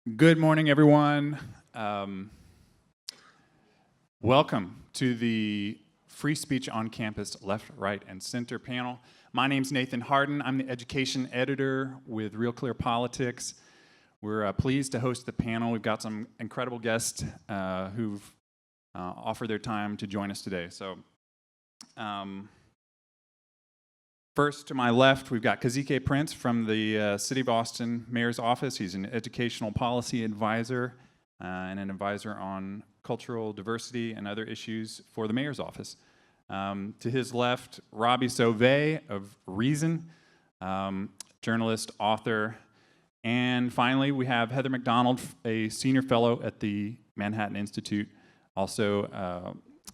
Good morning, everyone. Welcome to the Free Speech on Campus Left, Right, and Center panel. My name's Nathan Harden. I'm the education editor with RealClearPolitics. We're pleased to host the panel. We've got some incredible guests who've offered their time to join us today. So, first, to my left, we've got Kazique Prince from the City of Austin Mayor's Office. He's an educational policy advisor and an advisor on cultural diversity and other issues for the Mayor's Office. To his left, Robby Soave of Reason, journalist, author. And finally, we have Heather McDonald, a senior fellow at the Manhattan Institute, also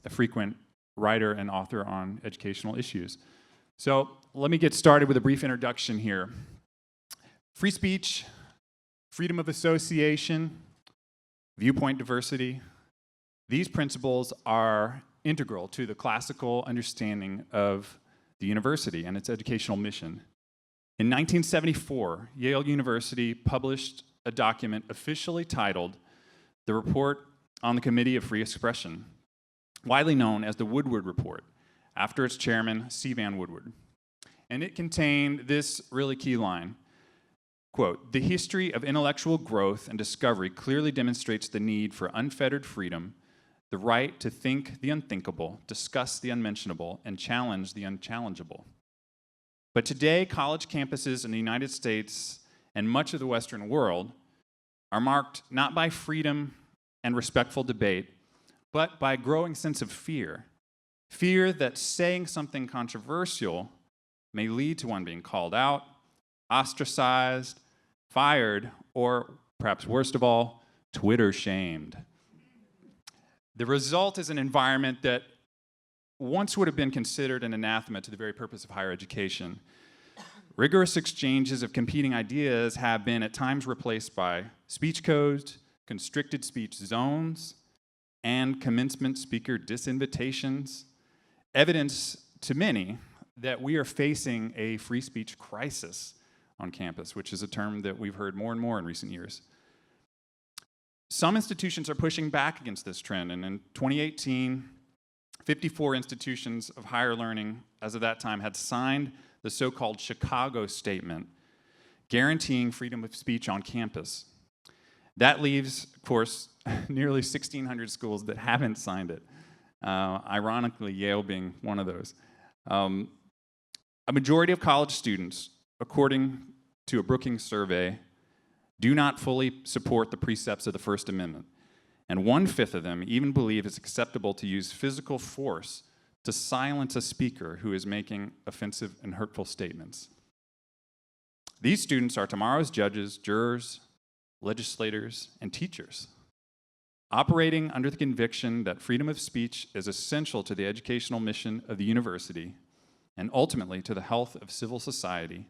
a frequent writer and author on educational issues. So let me get started with a brief introduction here. Free speech, freedom of association, viewpoint diversity, these principles are integral to the classical understanding of the university and its educational mission. In 1974, Yale University published a document officially titled The Report on the Committee of Free Expression, widely known as the Woodward Report, after its chairman, C. Vann Woodward. And it contained this really key line, quote, "The history of intellectual growth and discovery clearly demonstrates the need for unfettered freedom, the right to think the unthinkable, discuss the unmentionable, and challenge the unchallengeable. But today, college campuses in the United States and much of the Western world are marked not by freedom and respectful debate, but by a growing sense of fear. Fear that saying something controversial may lead to one being called out, ostracized, fired, or perhaps worst of all, Twitter shamed. The result is an environment that once would have been considered an anathema to the very purpose of higher education. Rigorous exchanges of competing ideas have been at times replaced by speech codes, constricted speech zones, and commencement speaker disinvitations, evidence to many that we are facing a free speech crisis on campus, which is a term that we've heard more and more in recent years. Some institutions are pushing back against this trend, and in 2018, 54 institutions of higher learning as of that time had signed the so-called Chicago Statement, guaranteeing freedom of speech on campus. That leaves, of course, nearly 1,600 schools that haven't signed it, ironically, Yale being one of those. A majority of college students, according to a Brookings survey, do not fully support the precepts of the First Amendment, and 1/5 of them even believe it's acceptable to use physical force to silence a speaker who is making offensive and hurtful statements. These students are tomorrow's judges, jurors, legislators, and teachers, operating under the conviction that freedom of speech is essential to the educational mission of the university and ultimately to the health of civil society.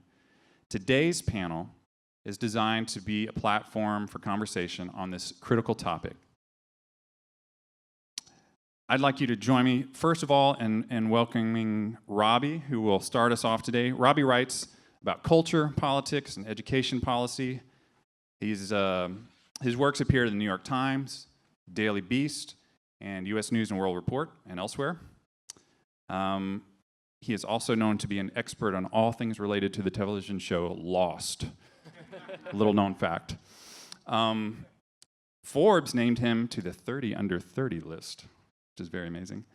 Today's panel is designed to be a platform for conversation on this critical topic. I'd like you to join me, first of all, in welcoming Robby, who will start us off today. Robby writes about culture, politics, and education policy. His works appear in the New York Times, Daily Beast, and U.S. News and World Report, and elsewhere. He is also known to be an expert on all things related to the television show Lost. Little known fact. Forbes named him to the 30 under 30 list, which is very amazing.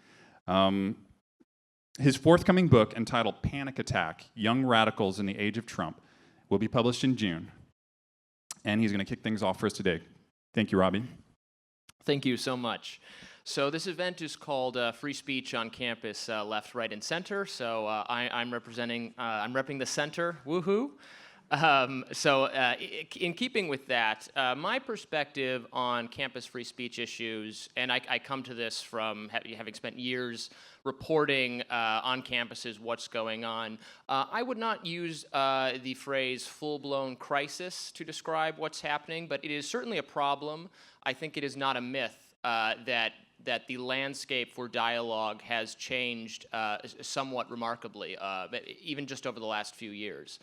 His forthcoming book, entitled Panic Attack, Young Radicals in the Age of Trump, will be published in June. And he's going to kick things off for us today. Thank you, Robby. Thank you so much. So this event is called Free Speech on Campus, Left, Right, and Center. So I'm repping the center, woohoo. In keeping with that, my perspective on campus free speech issues, and I come to this from having spent years reporting on campuses what's going on, I would not use the phrase full-blown crisis to describe what's happening, but it is certainly a problem. I think it is not a myth that the landscape for dialogue has changed somewhat remarkably, even just over the last few years.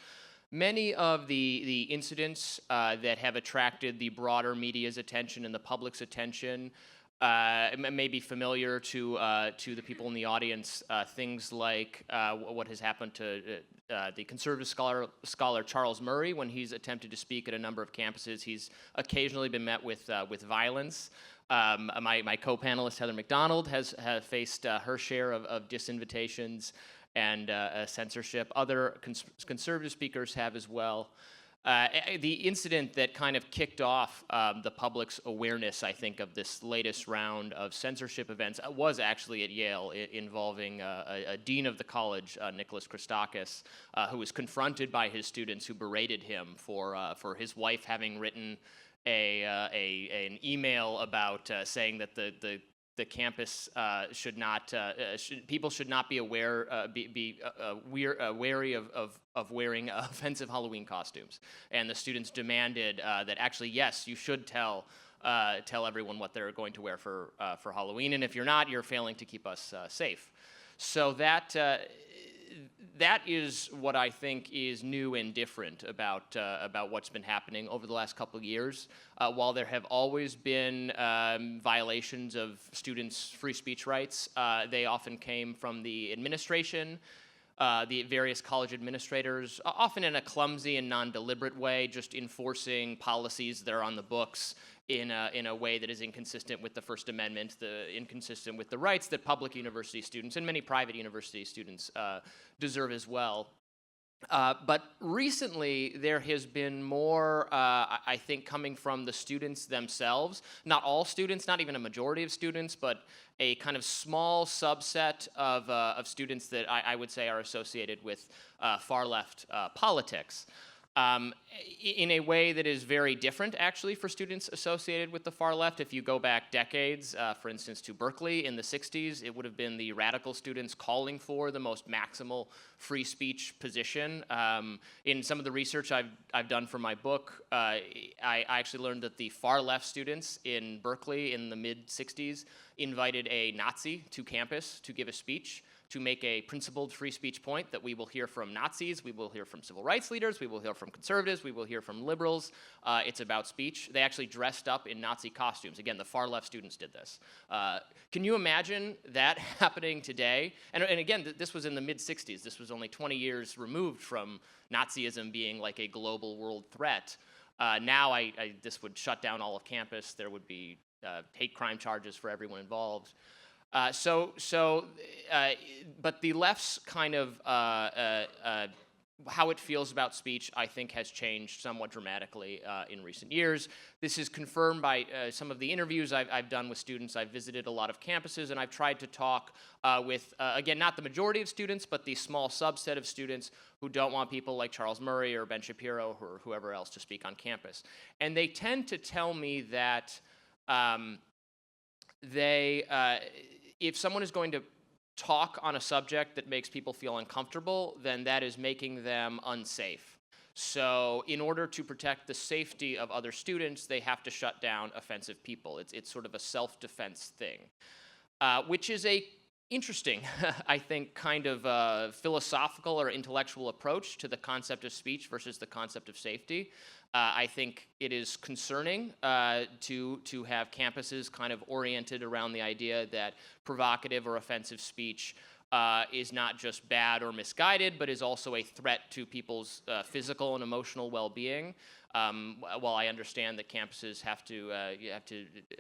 Many of the incidents that have attracted the broader media's attention and the public's attention may be familiar to the people in the audience. Things like what has happened to the conservative scholar Charles Murray when he's attempted to speak at a number of campuses. He's occasionally been met with violence. My co-panelist Heather McDonald has faced her share of disinvitations and censorship. Other conservative speakers have as well. The incident that kind of kicked off the public's awareness, I think, of this latest round of censorship events was actually at Yale, involving a dean of the college, Nicholas Christakis, who was confronted by his students who berated him for his wife having written an email about saying that the campus people should not be wary of wearing offensive Halloween costumes, and the students demanded that actually, yes, you should tell everyone what they're going to wear for Halloween, and if you're not, you're failing to keep us safe. So that is what I think is new and different about what's been happening over the last couple of years. While there have always been violations of students' free speech rights, they often came from the administration, the various college administrators, often in a clumsy and non-deliberate way, just enforcing policies that are on the books in a way that is inconsistent with the First Amendment, inconsistent with the rights that public university students and many private university students deserve as well. But recently, there has been more, I think, coming from the students themselves. Not all students, not even a majority of students, but a kind of small subset of students that I would say are associated with far-left politics. In a way that is very different, actually, for students associated with the far left. If you go back decades, for instance, to Berkeley in the 60s, it would have been the radical students calling for the most maximal free speech position. In some of the research I've done for my book, I actually learned that the far left students in Berkeley in the mid-60s invited a Nazi to campus to give a speech, to make a principled free speech point that we will hear from Nazis, we will hear from civil rights leaders, we will hear from conservatives, we will hear from liberals. It's about speech. They actually dressed up in Nazi costumes. Again, the far left students did this. Can you imagine that happening today? And again, this was in the mid-60s. This was only 20 years removed from Nazism being like a global world threat. Now this would shut down all of campus. There would be hate crime charges for everyone involved. But the left's kind of how it feels about speech, I think, has changed somewhat dramatically in recent years. This is confirmed by some of the interviews I've done with students. I've visited a lot of campuses, and I've tried to talk with, again, not the majority of students, but the small subset of students who don't want people like Charles Murray or Ben Shapiro or whoever else to speak on campus. And they tend to tell me that if someone is going to talk on a subject that makes people feel uncomfortable, then that is making them unsafe. So in order to protect the safety of other students, they have to shut down offensive people. It's sort of a self-defense thing, which is a interesting, I think, kind of philosophical or intellectual approach to the concept of speech versus the concept of safety. I think it is concerning to have campuses kind of oriented around the idea that provocative or offensive speech is not just bad or misguided, but is also a threat to people's physical and emotional well-being. While I understand that campuses have to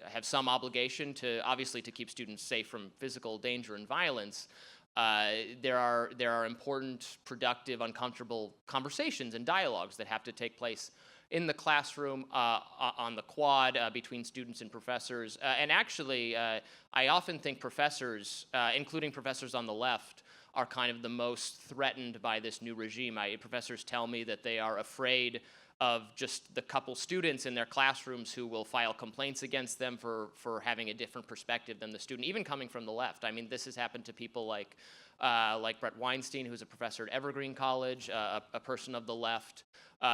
have some obligation to, obviously, to keep students safe from physical danger and violence, there are important, productive, uncomfortable conversations and dialogues that have to take place in the classroom, on the quad, between students and professors. And actually, I often think professors, including professors on the left, are kind of the most threatened by this new regime. Professors tell me that they are afraid of just the couple students in their classrooms who will file complaints against them for having a different perspective than the student, even coming from the left. I mean, this has happened to people like Brett Weinstein, who's a professor at Evergreen College, a person of the left,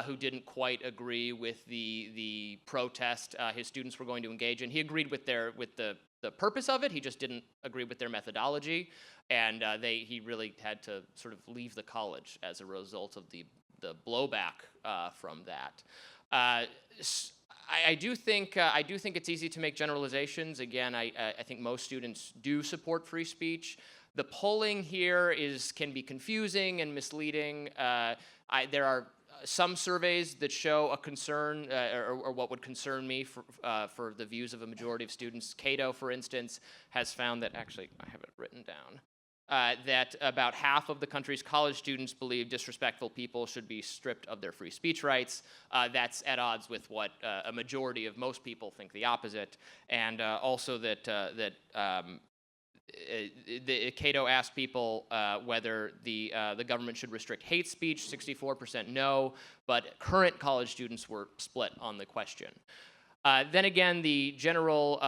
who didn't quite agree with the protest his students were going to engage in. He agreed with the purpose of it. He just didn't agree with their methodology, and he really had to sort of leave the college as a result of the the blowback from that. I do think it's easy to make generalizations. Again, I think most students do support free speech. The polling here can be confusing and misleading. There are some surveys that show a concern, or what would concern me for the views of a majority of students. Cato, for instance, has found that, actually, I have it written down, that about half of the country's college students believe disrespectful people should be stripped of their free speech rights. That's at odds with what a majority of most people think the opposite, and also that Cato asked people whether the government should restrict hate speech. 64% no, but current college students were split on the question. Then again, the general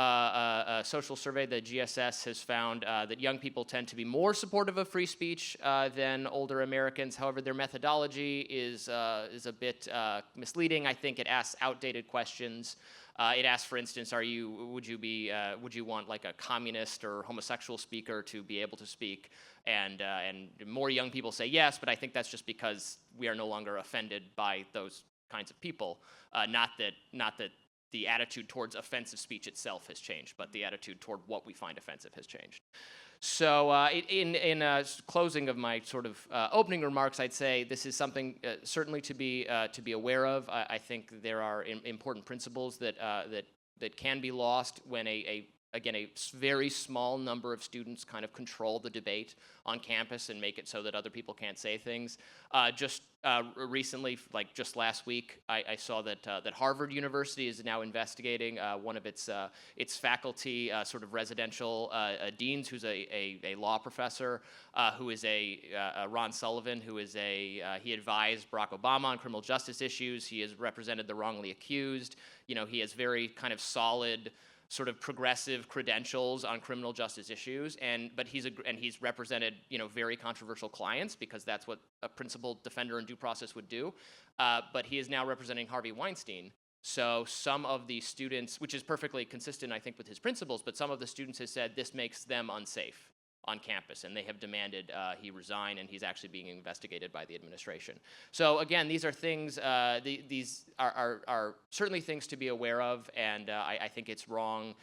social survey, the GSS, has found that young people tend to be more supportive of free speech than older Americans. However, their methodology is a bit misleading. I think it asks outdated questions. It asks, for instance, would you want like a communist or homosexual speaker to be able to speak? And more young people say yes, but I think that's just because we are no longer offended by those kinds of people. Not that the attitude towards offensive speech itself has changed, but the attitude toward what we find offensive has changed. So in closing of my sort of opening remarks, I'd say this is something certainly to be aware of. I think there are important principles that can be lost when again, a very small number of students kind of control the debate on campus and make it so that other people can't say things. Just recently, like just last week, I saw that Harvard University is now investigating one of its faculty, sort of residential deans, who's a law professor, who is Ron Sullivan, who is he advised Barack Obama on criminal justice issues. He has represented the wrongly accused. He has very kind of solid, sort of progressive credentials on criminal justice issues, but he's represented very controversial clients, because that's what a principled defender in due process would do. But he is now representing Harvey Weinstein. So some of the students, which is perfectly consistent, I think, with his principles, but some of the students have said this makes them unsafe on campus, and they have demanded he resign, and he's actually being investigated by the administration. So again, these are things, these are certainly things to be aware of, and I think it's wrong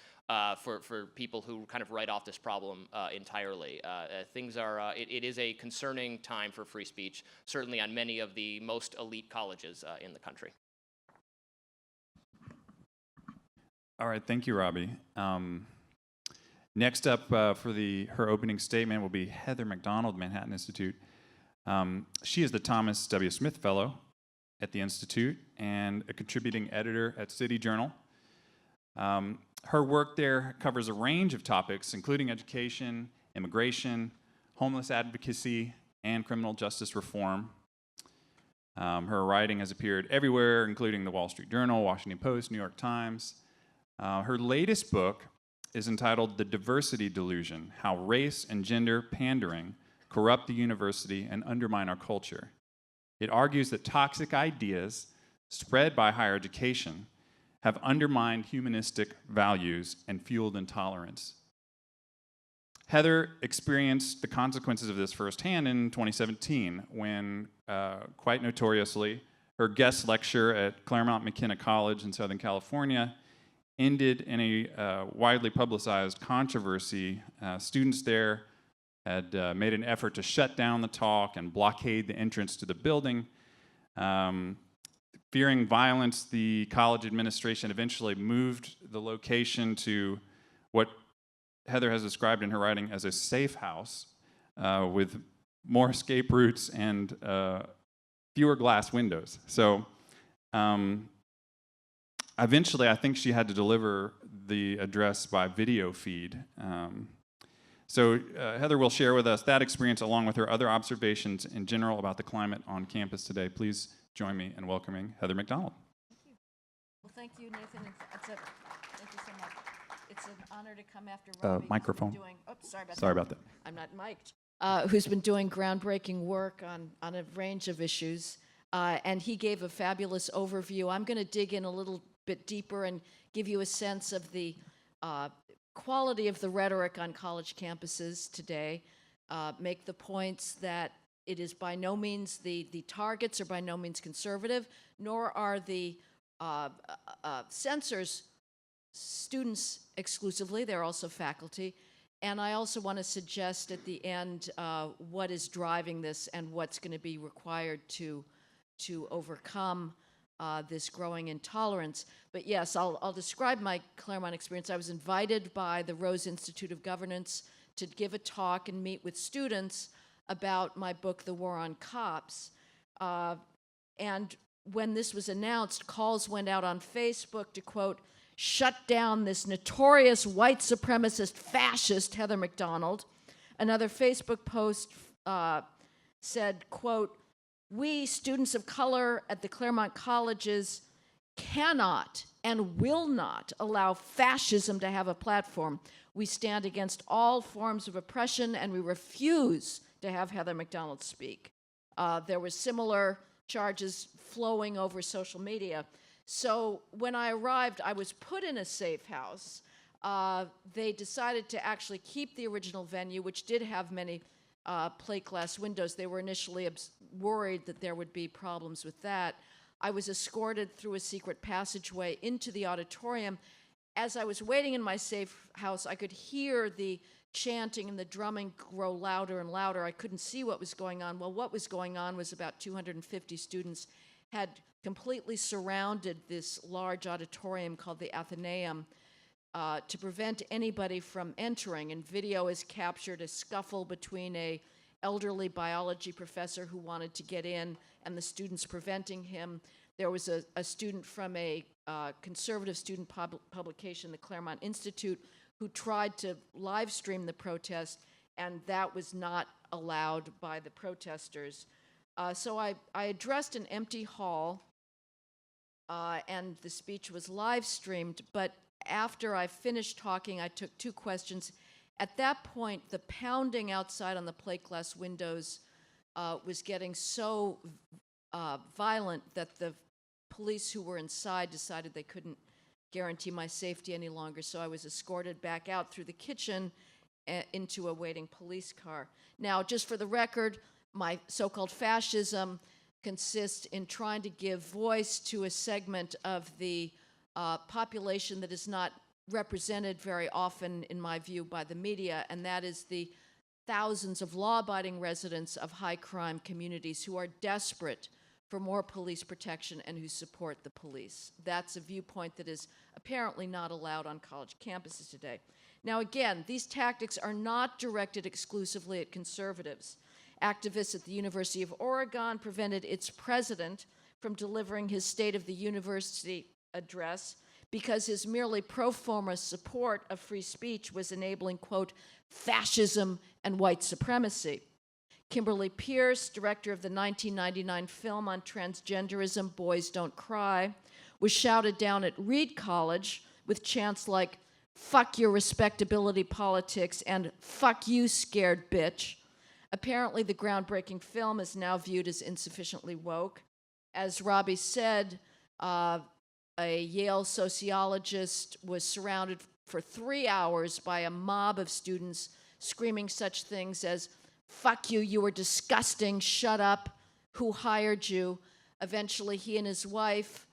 for people who kind of write off this problem entirely. It is a concerning time for free speech, certainly on many of the most elite colleges in the country. All right, thank you, Robby. Next up for her opening statement will be Heather McDonald, Manhattan Institute. She is the Thomas W. Smith Fellow at the Institute and a contributing editor at City Journal. Her work there covers a range of topics, including education, immigration, homeless advocacy, and criminal justice reform. Her writing has appeared everywhere, including the Wall Street Journal, Washington Post, New York Times. Her latest book is entitled The Diversity Delusion: How Race and Gender Pandering Corrupt the University and Undermine Our Culture. It argues that toxic ideas spread by higher education have undermined humanistic values and fueled intolerance. Heather experienced the consequences of this firsthand in 2017 when, quite notoriously, her guest lecture at Claremont McKenna College in Southern California ended in a widely publicized controversy. Students there had made an effort to shut down the talk and blockade the entrance to the building. Fearing violence, the college administration eventually moved the location to what Heather has described in her writing as a safe house with more escape routes and fewer glass windows. So eventually, I think she had to deliver the address by video feed. So Heather will share with us that experience along with her other observations in general about the climate on campus today. Please join me in welcoming Heather McDonald. Thank you. Well, thank you, Nathan. Thank you so much. It's an honor to come after Robby. Microphone. Sorry about that. I'm not mic'd. Who's been doing groundbreaking work on a range of issues. And he gave a fabulous overview. I'm going to dig in a little bit deeper and give you a sense of the quality of the rhetoric on college campuses today, make the points that it is by no means the targets are by no means conservative, nor are the censors students exclusively. They're also faculty. And I also want to suggest at the end what is driving this and what's going to be required to overcome this growing intolerance. But yes, I'll describe my Claremont experience. I was invited by the Rose Institute of Governance to give a talk and meet with students about my book, The War on Cops. And when this was announced, calls went out on Facebook to, quote, shut down this notorious white supremacist fascist, Heather McDonald. Another Facebook post said, quote, we, students of color at the Claremont colleges, cannot and will not allow fascism to have a platform. We stand against all forms of oppression, and we refuse to have Heather McDonald speak. There were similar charges flowing over social media. So when I arrived, I was put in a safe house. They decided to actually keep the original venue, which did have many plate glass windows. They were initially worried that there would be problems with that. I was escorted through a secret passageway into the auditorium. As I was waiting in my safe house, I could hear the chanting and the drumming grow louder and louder. I couldn't see what was going on. Well, what was going on was about 250 students had completely surrounded this large auditorium called the Athenaeum to prevent anybody from entering. And video has captured a scuffle between an elderly biology professor who wanted to get in and the students preventing him. There was a student from a conservative student publication, the Claremont Institute, who tried to live stream the protest, and that was not allowed by the protesters. So I addressed an empty hall, and the speech was live streamed, but after I finished talking, I took 2 questions. At that point, the pounding outside on the plate glass windows was getting so violent that the police who were inside decided they couldn't guarantee my safety any longer, so I was escorted back out through the kitchen into a waiting police car. Now, just for the record, my so-called fascism consists in trying to give voice to a segment of the population that is not represented very often, in my view, by the media, and that is the thousands of law-abiding residents of high-crime communities who are desperate for more police protection and who support the police. That's a viewpoint that is apparently not allowed on college campuses today. Now, again, these tactics are not directed exclusively at conservatives. Activists at the University of Oregon prevented its president from delivering his State of the University address because his merely pro forma support of free speech was enabling, quote, fascism and white supremacy. Kimberly Pierce, director of the 1999 film on transgenderism, Boys Don't Cry, was shouted down at Reed College with chants like, fuck your respectability politics and fuck you, scared bitch. Apparently, the groundbreaking film is now viewed as insufficiently woke. As Robby said, a Yale sociologist was surrounded for 3 hours by a mob of students screaming such things as, fuck you, you were disgusting, shut up, who hired you? Eventually, he and his wife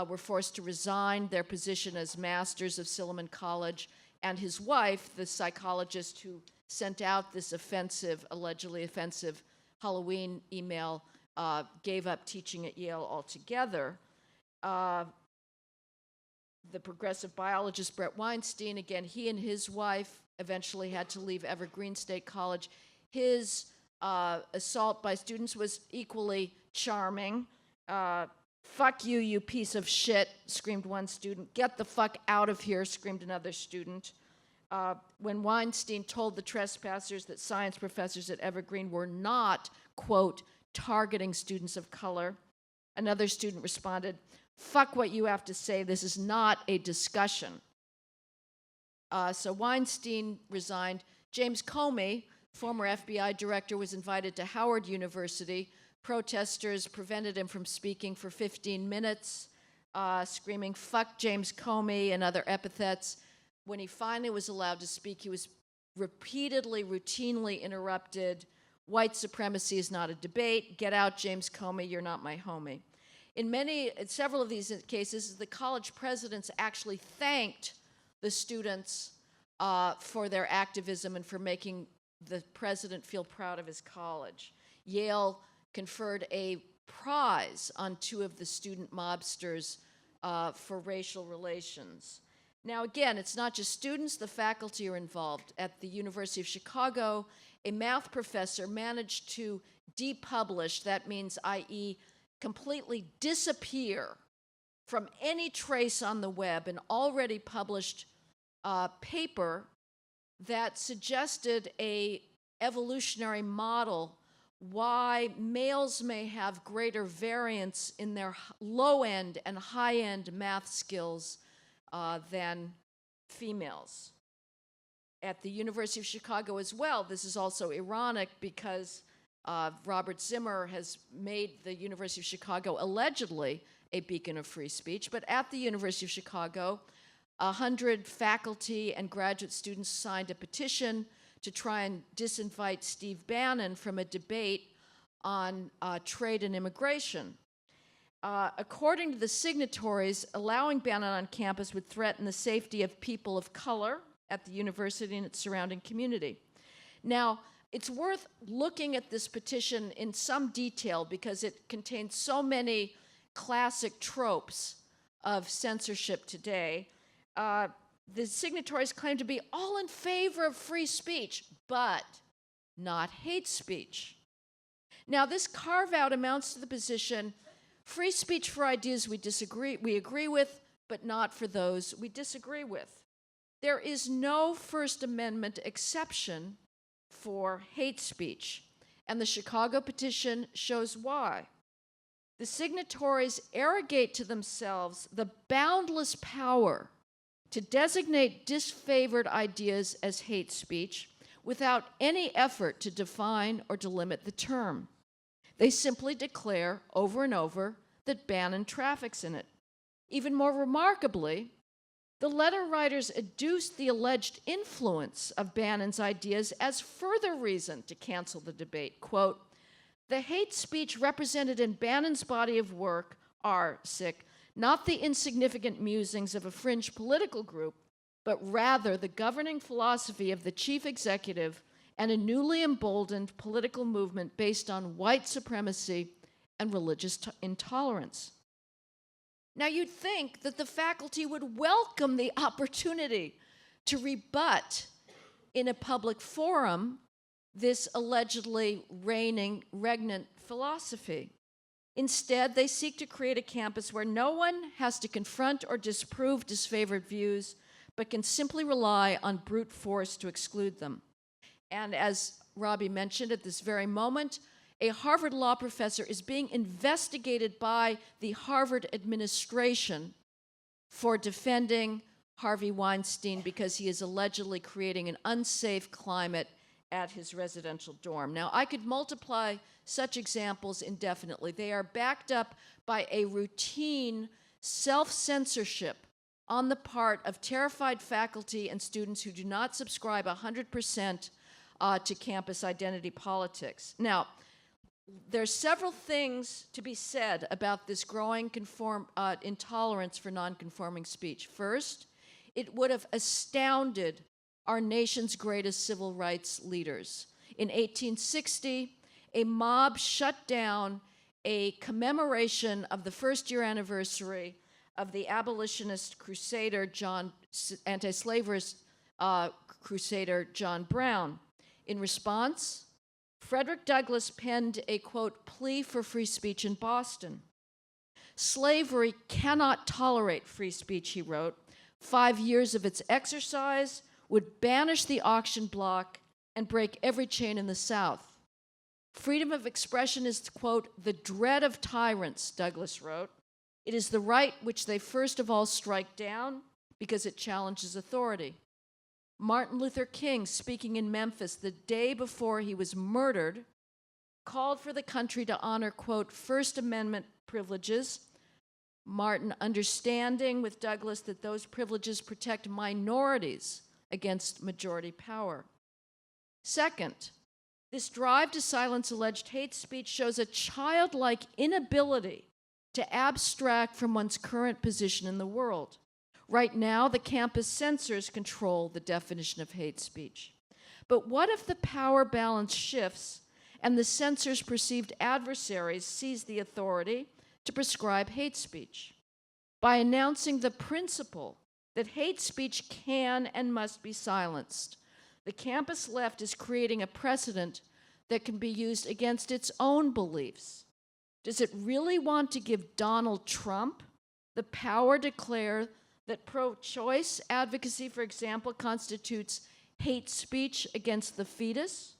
were forced to resign their position as masters of Silliman College, and his wife, the psychologist who sent out this allegedly offensive Halloween email, gave up teaching at Yale altogether. The progressive biologist Brett Weinstein, again, he and his wife eventually had to leave Evergreen State College. His assault by students was equally charming. Fuck you, you piece of shit, screamed one student. Get the fuck out of here, screamed another student. When Weinstein told the trespassers that science professors at Evergreen were not, quote, targeting students of color, another student responded, fuck what you have to say, this is not a discussion. So Weinstein resigned. James Comey, former FBI director, was invited to Howard University. Protesters prevented him from speaking for 15 minutes, screaming, fuck James Comey and other epithets. When he finally was allowed to speak, he was routinely interrupted white supremacy is not a debate, get out James Comey, you're not my homie. In several of these cases, the college presidents actually thanked the students for their activism and for making the president feel proud of his college. Yale conferred a prize on 2 of the student mobsters for racial relations. Now, again, it's not just students, the faculty are involved. At the University of Chicago, a math professor managed to depublish, that means, i.e., completely disappear from any trace on the web, an already published paper that suggested a evolutionary model why males may have greater variance in their low-end and high-end math skills than females. At the University of Chicago as well, this is also ironic because Robert Zimmer has made the University of Chicago allegedly a beacon of free speech, but at the University of Chicago, 100 faculty and graduate students signed a petition to try and disinvite Steve Bannon from a debate on trade and immigration. According to the signatories, allowing Bannon on campus would threaten the safety of people of color at the university and its surrounding community. Now, it's worth looking at this petition in some detail because it contains so many classic tropes of censorship today. The signatories claim to be all in favor of free speech, but not hate speech. Now, this carve-out amounts to the position, free speech for ideas we agree with, but not for those we disagree with. There is no First Amendment exception for hate speech, and the Chicago petition shows why. The signatories arrogate to themselves the boundless power to designate disfavored ideas as hate speech without any effort to define or to limit the term. They simply declare over and over that Bannon traffics in it. Even more remarkably, the letter writers adduced the alleged influence of Bannon's ideas as further reason to cancel the debate. Quote, "The hate speech represented in Bannon's body of work are, not the insignificant musings of a fringe political group, but rather the governing philosophy of the chief executive and a newly emboldened political movement based on white supremacy and religious intolerance." Now, you'd think that the faculty would welcome the opportunity to rebut in a public forum this allegedly regnant philosophy. Instead, they seek to create a campus where no one has to confront or disprove disfavored views, but can simply rely on brute force to exclude them. And as Robby mentioned, at this very moment, a Harvard law professor is being investigated by the Harvard administration for defending Harvey Weinstein because he is allegedly creating an unsafe climate at his residential dorm. Now, I could multiply such examples indefinitely. They are backed up by a routine self-censorship on the part of terrified faculty and students who do not subscribe 100% to campus identity politics. Now, there's several things to be said about this growing intolerance for nonconforming speech. First, it would have astounded our nation's greatest civil rights leaders. In 1860, a mob shut down a commemoration of the first-year anniversary of the abolitionist crusader, anti-slaverist crusader John Brown. In response, Frederick Douglass penned a, quote, plea for free speech in Boston. "Slavery cannot tolerate free speech," he wrote. 5 years of its exercise would banish the auction block and break every chain in the South. "Freedom of expression is, quote, the dread of tyrants," Douglass wrote. "It is the right which they first of all strike down because it challenges authority." Martin Luther King, speaking in Memphis the day before he was murdered, called for the country to honor, quote, First Amendment privileges, Martin understanding with Douglass that those privileges protect minorities against majority power. Second, This drive to silence alleged hate speech shows a childlike inability to abstract from one's current position in the world. Right now, the campus censors control the definition of hate speech. But what if the power balance shifts and the censor's perceived adversaries seize the authority to prescribe hate speech? By announcing the principle that hate speech can and must be silenced, the campus left is creating a precedent that can be used against its own beliefs. Does it really want to give Donald Trump the power to declare that pro-choice advocacy, for example, constitutes hate speech against the fetus?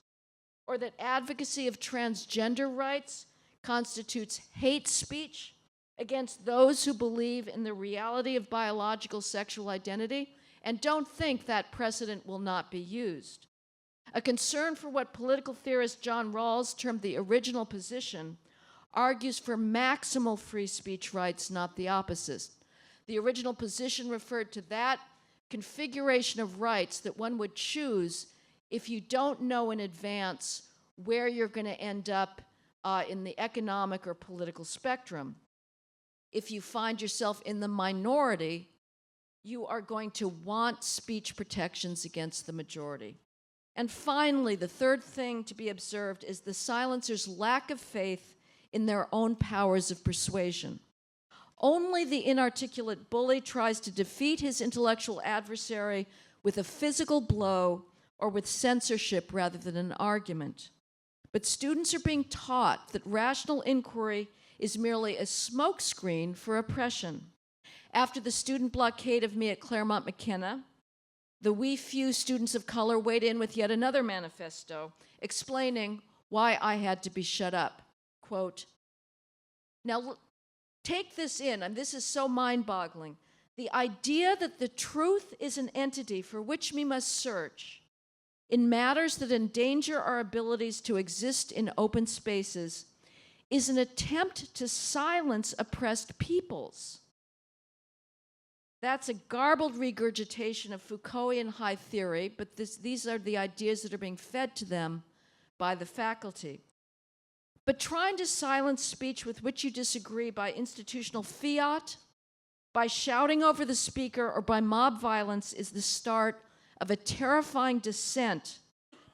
Or that advocacy of transgender rights constitutes hate speech against those who believe in the reality of biological sexual identity and don't think that precedent will not be used? A concern for what political theorist John Rawls termed the original position argues for maximal free speech rights, not the opposite. The original position referred to that configuration of rights that one would choose if you don't know in advance where you're going to end up in the economic or political spectrum. If you find yourself in the minority, you are going to want speech protections against the majority. And finally, the third thing to be observed is the silencers' lack of faith in their own powers of persuasion. Only the inarticulate bully tries to defeat his intellectual adversary with a physical blow or with censorship rather than an argument. But students are being taught that rational inquiry is merely a smokescreen for oppression. After the student blockade of me at Claremont McKenna, the we few students of color weighed in with yet another manifesto explaining why I had to be shut up. Quote, now take this in, and this is so mind-boggling. The idea that the truth is an entity for which we must search in matters that endanger our abilities to exist in open spaces is an attempt to silence oppressed peoples. That's a garbled regurgitation of Foucaultian high theory, but these are the ideas that are being fed to them by the faculty. But trying to silence speech with which you disagree by institutional fiat, by shouting over the speaker, or by mob violence is the start of a terrifying descent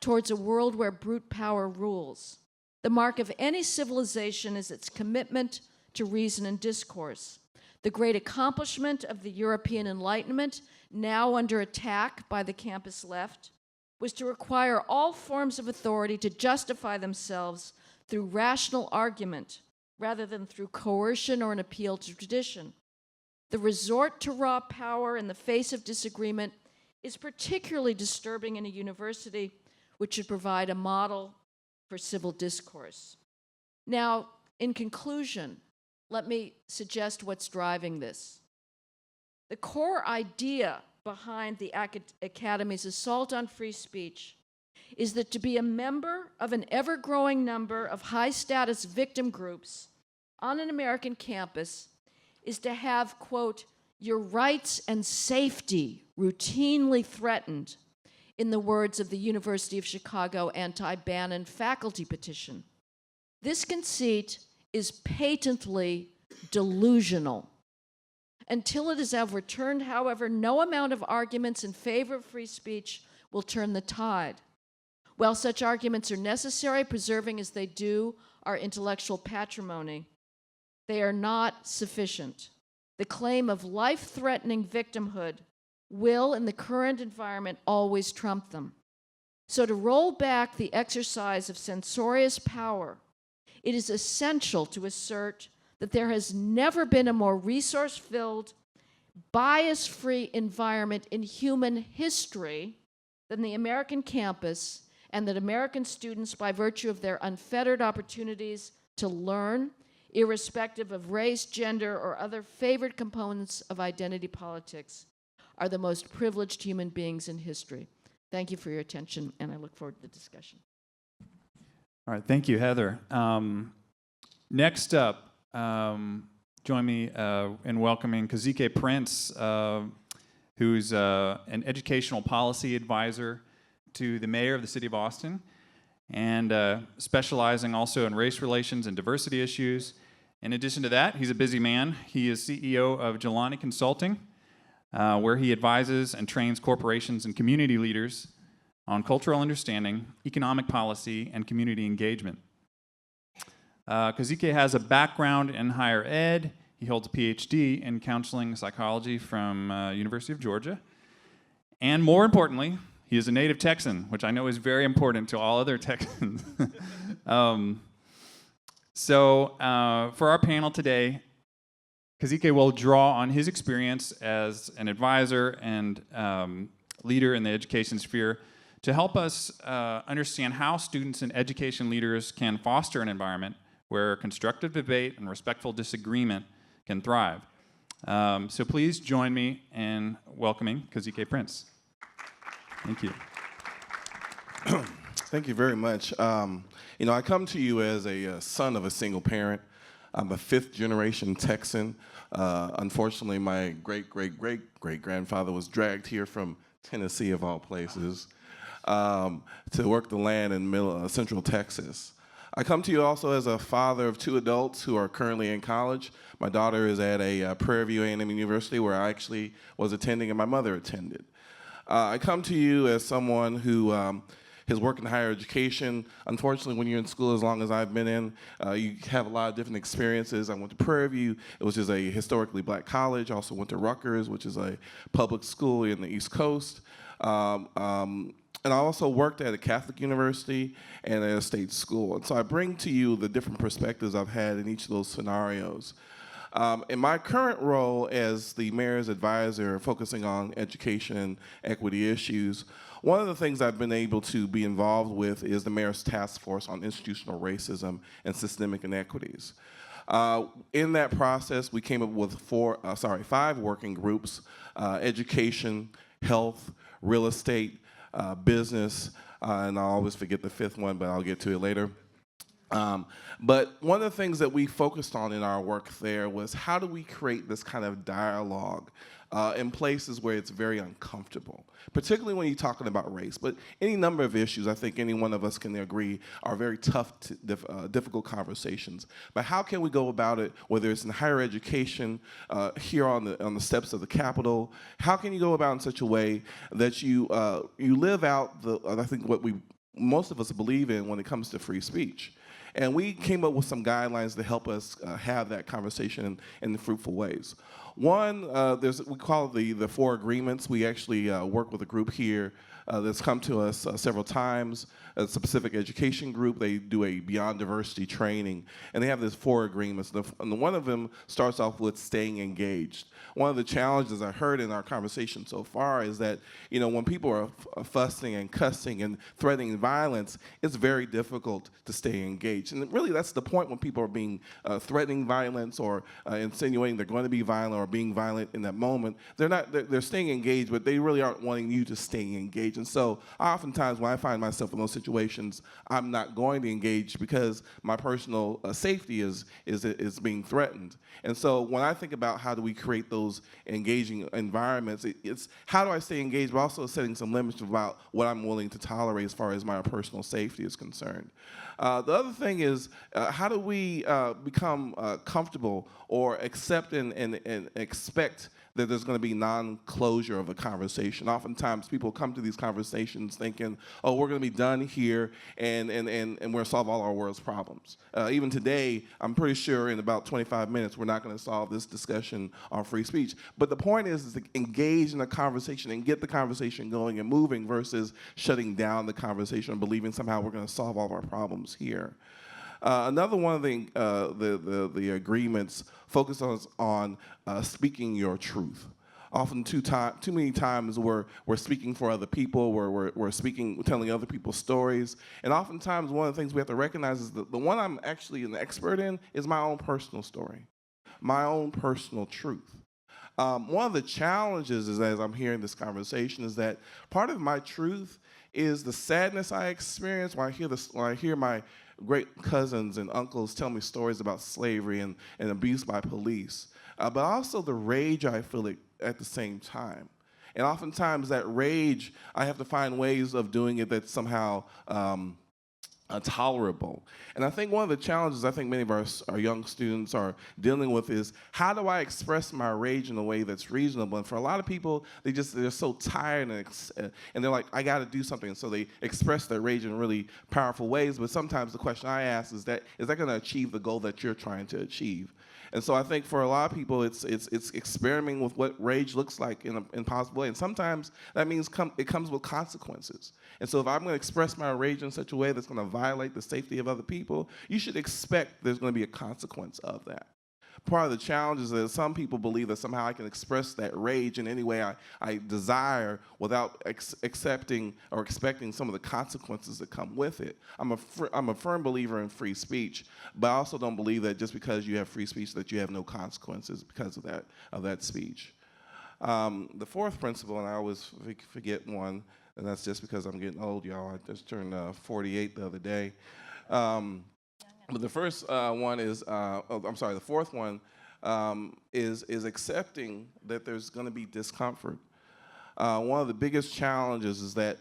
towards a world where brute power rules. The mark of any civilization is its commitment to reason and discourse. The great accomplishment of the European Enlightenment, now under attack by the campus left, was to require all forms of authority to justify themselves through rational argument rather than through coercion or an appeal to tradition. The resort to raw power in the face of disagreement is particularly disturbing in a university which should provide a model for civil discourse. Now, in conclusion, let me suggest what's driving this. The core idea behind the Academy's assault on free speech is that to be a member of an ever-growing number of high-status victim groups on an American campus is to have, quote, your rights and safety routinely threatened, in the words of the University of Chicago anti-Bannon faculty petition. This conceit is patently delusional. Until it is overturned, however, no amount of arguments in favor of free speech will turn the tide. While such arguments are necessary, preserving as they do our intellectual patrimony, they are not sufficient. The claim of life-threatening victimhood will, in the current environment, always trump them. So to roll back the exercise of censorious power, it is essential to assert that there has never been a more resource-filled, bias-free environment in human history than the American campus, and that American students, by virtue of their unfettered opportunities to learn, irrespective of race, gender, or other favored components of identity politics, are the most privileged human beings in history. Thank you for your attention, and I look forward to the discussion. All right, thank you, Heather. Next up, join me in welcoming Kazique Prince, who's an educational policy advisor to the mayor of the city of Austin. and specializing also in race relations and diversity issues. In addition to that, he's a busy man. He is CEO of Jelani Consulting, where he advises and trains corporations and community leaders on cultural understanding, economic policy, and community engagement. Kazique has a background in higher ed. He holds a PhD in counseling psychology from University of Georgia. And more importantly, he is a native Texan, which I know is very important to all other Texans. So for our panel today, Kazique will draw on his experience as an advisor and leader in the education sphere to help us understand how students and education leaders can foster an environment where constructive debate and respectful disagreement can thrive. So please join me in welcoming Kazique Prince. Thank you. Thank you very much. You know, I come to you as a son of a single parent. I'm a fifth-generation Texan. Unfortunately, my great-great-great-great-grandfather was dragged here from Tennessee, of all places, to work the land in central Texas. I come to you also as a father of two adults who are currently in college. My daughter is at a Prairie View A&M University where I actually was attending and my mother attended. I come to you as someone who has worked in higher education. Unfortunately, when you're in school as long as I've been in, you have a lot of different experiences. I went to Prairie View, which is a historically black college. I also went to Rutgers, which is a public school in the East Coast. And I also worked at a Catholic university and at a state school. And so I bring to you the different perspectives I've had in each of those scenarios. In my current role as the mayor's advisor focusing on education and equity issues, one of the things I've been able to be involved with is the mayor's task force on institutional racism and systemic inequities. In that process, we came up with five working groups: education, health, real estate, business, and I always forget the fifth one, but I'll get to it later. But one of the things that we focused on in our work there was how do we create this kind of dialogue in places where it's very uncomfortable, particularly when you're talking about race. But any number of issues, I think any one of us can agree, are very tough, difficult conversations. But how can we go about it, whether it's in higher education, here on the steps of the Capitol? How can you go about in such a way that you live out I think what most of us believe in when it comes to free speech? And we came up with some guidelines to help us have that conversation in fruitful ways. One, we call it the four agreements. We actually work with a group here that's come to us several times. It's a Pacific education group. They do a Beyond Diversity training, and they have these four agreements. And one of them starts off with staying engaged. One of the challenges I heard in our conversation so far is that, you know, when people are fussing and cussing and threatening violence, it's very difficult to stay engaged. And really, that's the point when people are being threatening violence or insinuating they're going to be violent or being violent in that moment. They're staying engaged, but they really aren't wanting you to stay engaged. And so, oftentimes when I find myself in those situations, I'm not going to engage because my personal safety is being threatened. And so, when I think about how do we create those engaging environments, it's how do I stay engaged, but also setting some limits about what I'm willing to tolerate as far as my personal safety is concerned. The other thing is, how do we become comfortable or accept and expect that there's going to be non-closure of a conversation? Oftentimes, people come to these conversations thinking, oh, we're going to be done here and we're going to solve all our world's problems. Even today, I'm pretty sure in about 25 minutes, we're not going to solve this discussion on free speech. But the point is to engage in a conversation and get the conversation going and moving versus shutting down the conversation and believing somehow we're going to solve all of our problems here. Another one of the agreements focuses on speaking your truth. Often too many times we're speaking for other people, we're telling other people's stories. And oftentimes one of the things we have to recognize is that the one I'm actually an expert in is my own personal story, my own personal truth. One of the challenges is, as I'm hearing this conversation, is that part of my truth is the sadness I experience when I hear my great cousins and uncles tell me stories about slavery and abuse by police, but also the rage I feel at the same time. And oftentimes that rage, I have to find ways of doing it that somehow tolerable. And I think one of the challenges I think many of our young students are dealing with is, how do I express my rage in a way that's reasonable? And for a lot of people, they're so tired and they're like, I got to do something. So they express their rage in really powerful ways. But sometimes the question I ask is that going to achieve the goal that you're trying to achieve? And so I think for a lot of people, it's experimenting with what rage looks like in a possible way. And sometimes that means it comes with consequences. And so if I'm going to express my rage in such a way that's going to violate the safety of other people, you should expect there's going to be a consequence of that. Part of the challenge is that some people believe that somehow I can express that rage in any way I desire without accepting or expecting some of the consequences that come with it. I'm a firm believer in free speech, but I also don't believe that just because you have free speech that you have no consequences because of that speech. The fourth principle, and I always forget one, and that's just because I'm getting old, y'all. I just turned 48 the other day. But the first one is, the fourth one is accepting that there's going to be discomfort. One of the biggest challenges is that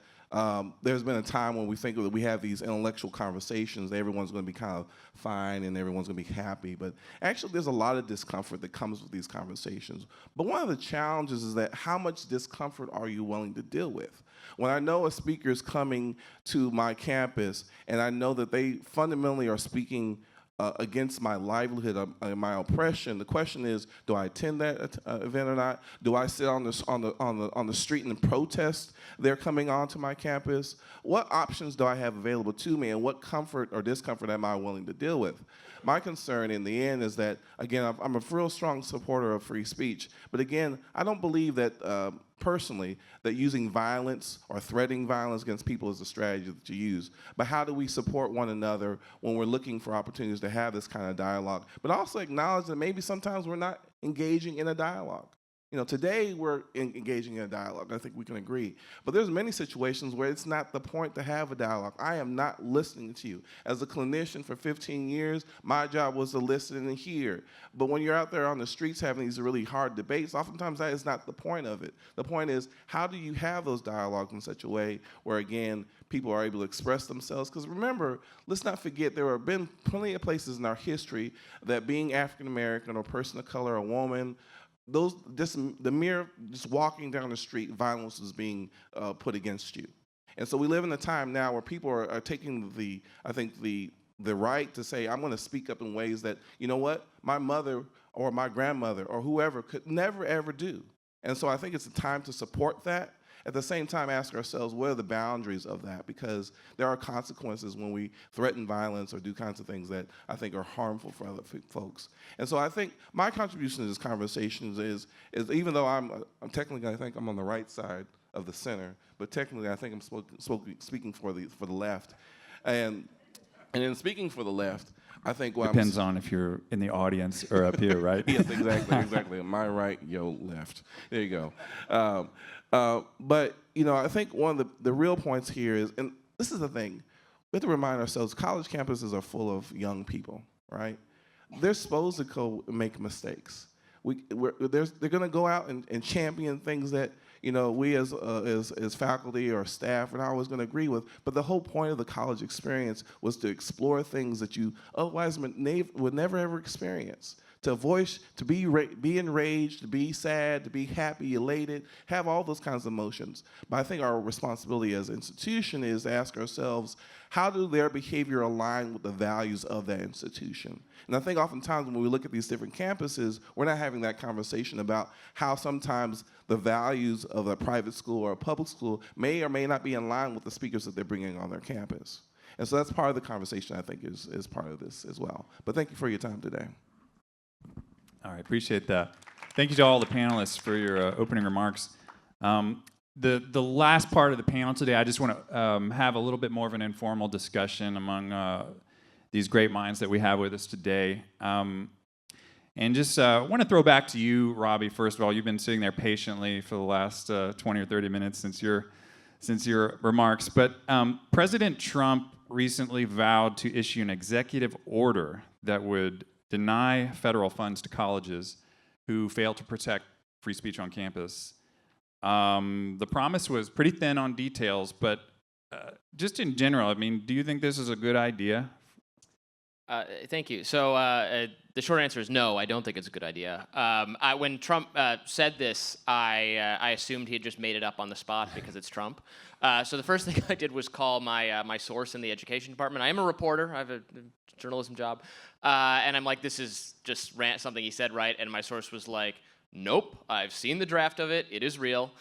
there's been a time when we think that we have these intellectual conversations, that everyone's going to be kind of fine and everyone's going to be happy. But actually, there's a lot of discomfort that comes with these conversations. But one of the challenges is that how much discomfort are you willing to deal with? When I know a speaker is coming to my campus and I know that they fundamentally are speaking against my livelihood and my oppression, the question is, do I attend that event or not? Do I sit on the street and protest their coming onto my campus? What options do I have available to me, and what comfort or discomfort am I willing to deal with? My concern in the end is that, again, I'm a real strong supporter of free speech, but again, I don't believe that personally that using violence or threatening violence against people is a strategy to use. But how do we support one another when we're looking for opportunities to have this kind of dialogue, but also acknowledge that maybe sometimes we're not engaging in a dialogue? You know, today we're engaging in a dialogue. I think we can agree. But there's many situations where it's not the point to have a dialogue. I am not listening to you. As a clinician for 15 years, my job was to listen and hear. But when you're out there on the streets having these really hard debates, oftentimes that is not the point of it. The point is, how do you have those dialogues in such a way where, again, people are able to express themselves? Because remember, let's not forget, there have been plenty of places in our history that being African American or person of color, a woman, the mere walking down the street, violence is being put against you. And so we live in a time now where people are taking the right to say, I'm going to speak up in ways that, you know what, my mother or my grandmother or whoever could never, ever do. And so I think it's a time to support that. At the same time, ask ourselves, what are the boundaries of that? Because there are consequences when we threaten violence or do kinds of things that I think are harmful for other folks. And so I think my contribution to this conversation is even though I'm technically, I think I'm on the right side of the center, but technically I think I'm speaking for the left. And in speaking for the left, I think depends on if you're in the audience or up here, right? Yes, exactly. My right, your left. There you go. But you know, I think one of the real points here is, and this is the thing, we have to remind ourselves: college campuses are full of young people, right? They're supposed to go make mistakes. They're going to go out and champion things that, you know, we as faculty or staff are not always going to agree with. But the whole point of the college experience was to explore things that you otherwise would never ever experience. To voice, to be enraged, to be sad, to be happy, elated, have all those kinds of emotions. But I think our responsibility as an institution is to ask ourselves, how do their behavior align with the values of that institution? And I think oftentimes when we look at these different campuses, we're not having that conversation about how sometimes the values of a private school or a public school may or may not be in line with the speakers that they're bringing on their campus. And so that's part of the conversation, I think, is part of this as well. But thank you for your time today. All right, appreciate that. Thank you to all the panelists for your opening remarks. The last part of the panel today, I just want to have a little bit more of an informal discussion among these great minds that we have with us today. And just want to throw back to you, Robby, first of all. You've been sitting there patiently for the last 20 or 30 minutes since your remarks. But President Trump recently vowed to issue an executive order that would deny federal funds to colleges who fail to protect free speech on campus. The promise was pretty thin on details, but just in general, I mean, do you think this is a good idea? Thank you. So the short answer is no, I don't think it's a good idea. When Trump said this, I assumed he had just made it up on the spot because it's Trump. So the first thing I did was call my source in the education department. I am a reporter. I have a journalism job. And I'm like, this is just something he said, right? And my source was like, nope, I've seen the draft of it. It is real.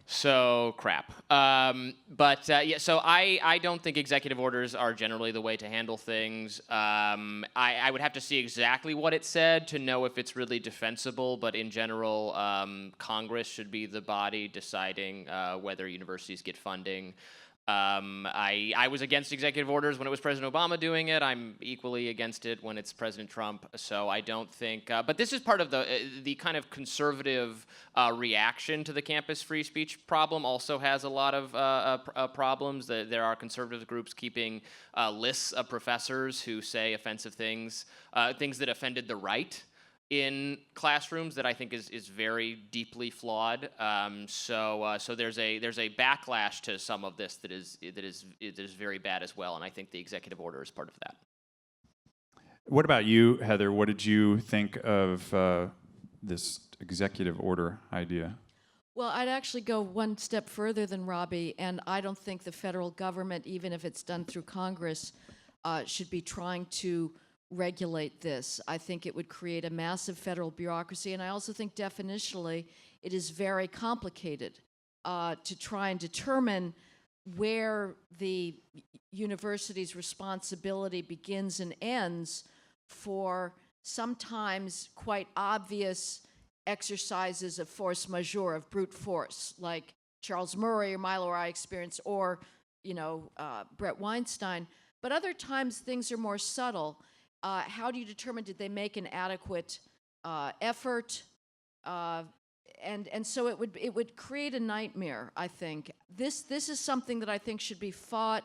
So crap. Yeah, so I don't think executive orders are generally the way to handle things. I would have to see exactly what it said to know if it's really defensible, but in general, Congress should be the body deciding whether universities get funding. I was against executive orders when it was President Obama doing it. I'm equally against it when it's President Trump. So I don't think, but this is part of the kind of conservative reaction to the campus free speech problem. Also has a lot of problems. There are conservative groups keeping lists of professors who say offensive things, things that offended the right in classrooms that I think is very deeply flawed. So there's a backlash to some of this that is very bad as well, and I think the executive order is part of that. What about you, Heather? What did you think of this executive order idea? Well, I'd actually go one step further than Robby, and I don't think the federal government, even if it's done through Congress, should be trying to regulate this. I think it would create a massive federal bureaucracy, and I also think definitionally it is very complicated to try and determine where the university's responsibility begins and ends for sometimes quite obvious exercises of force majeure, of brute force, like Charles Murray or Milo or I experienced, or Brett Weinstein. But other times things are more subtle. How do you determine, did they make an adequate effort? And so it would create a nightmare, I think. This is something that I think should be fought